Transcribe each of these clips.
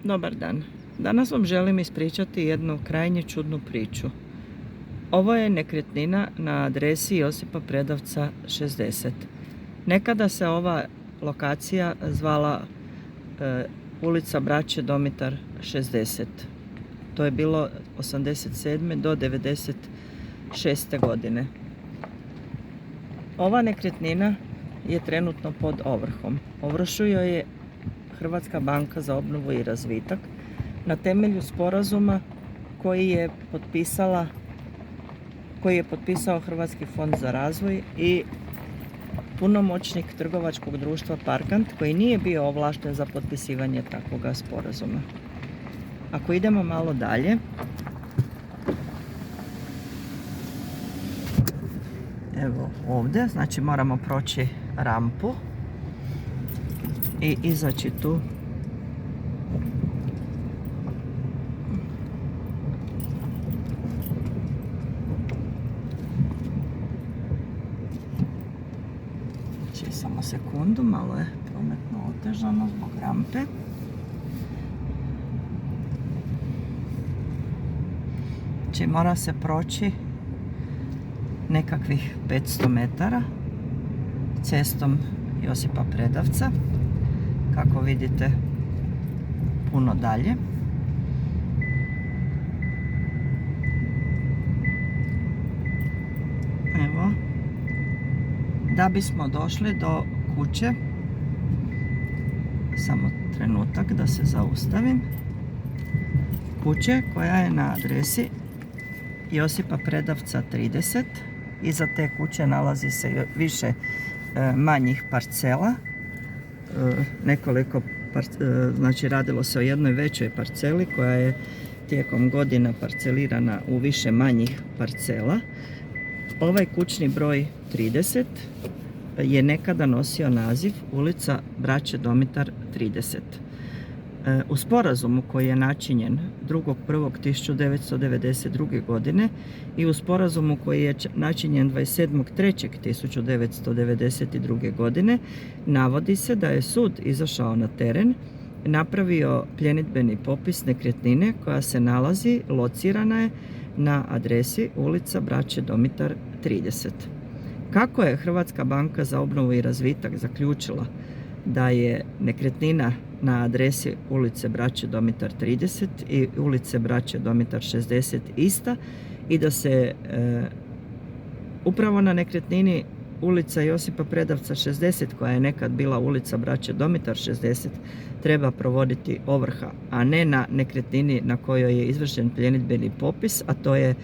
Dobar dan. Danas vam želim ispričati jednu krajnje čudnu priču. Ovo je nekretnina na adresi Josipa Predavca 60. Nekada se ova lokacija zvala ulica Braće Domitar 60. To je bilo 87. do 96. godine. Ova nekretnina je trenutno pod ovrhom. Ovršuje je Hrvatska banka za obnovu i razvitak na temelju sporazuma koji je potpisao Hrvatski fond za razvoj i punomoćnik trgovačkog društva Parkant koji nije bio ovlašten za potpisivanje takvoga sporazuma. Ako idemo malo dalje, evo ovdje, znači moramo proći rampu i izaći tu. Znači samo sekundu, malo je prometno otežano zbog rampe. Znači mora se proći nekakvih 500 metara cestom Josipa Predavca, kako vidite puno dalje. Evo, da bismo došli do kuće, samo trenutak da se zaustavim, kuće koja je na adresi Josipa Predavca 30. Iza te kuće nalazi se više manjih parcela, znači radilo se o jednoj većoj parceli koja je tijekom godina parcelirana u više manjih parcela. Ovaj kućni broj 30 je nekada nosio naziv ulica Braće Domitar 30. U sporazumu koji je načinjen 2.1.1992. godine i u sporazumu koji je načinjen 27.3.1992. godine navodi se da je sud izašao na teren, napravio pljenidbeni popis nekretnine koja se nalazi, locirana je na adresi ulica Braće Domitar 30. Kako je Hrvatska banka za obnovu i razvitak zaključila da je nekretnina na adresi ulice Braće Domitar 30 i ulice Braće Domitar 60 ista i da se upravo na nekretnini ulica Josipa Predavca 60, koja je nekad bila ulica Braće Domitar 60, treba provoditi ovrha, a ne na nekretnini na kojoj je izvršen pljenidbeni popis, a to je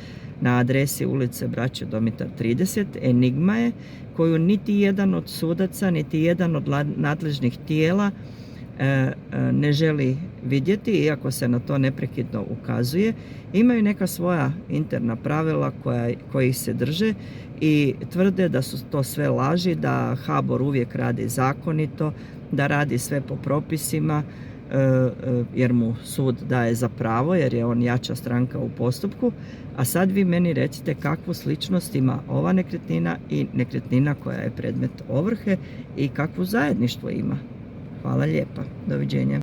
na adresi ulice Braće Domitar 30. Enigma je koju niti jedan od sudaca, niti jedan od nadležnih tijela ne želi vidjeti, iako se na to neprekidno ukazuje. Imaju neka svoja interna pravila kojih se drže i tvrde da su to sve laži, da HBOR uvijek radi zakonito, da radi sve po propisima, jer mu sud daje za pravo, jer je on jača stranka u postupku. A sad vi meni recite kakvu sličnost ima ova nekretnina i nekretnina koja je predmet ovrhe i kakvu zajedništvo ima. Hvala lijepa. Doviđenja.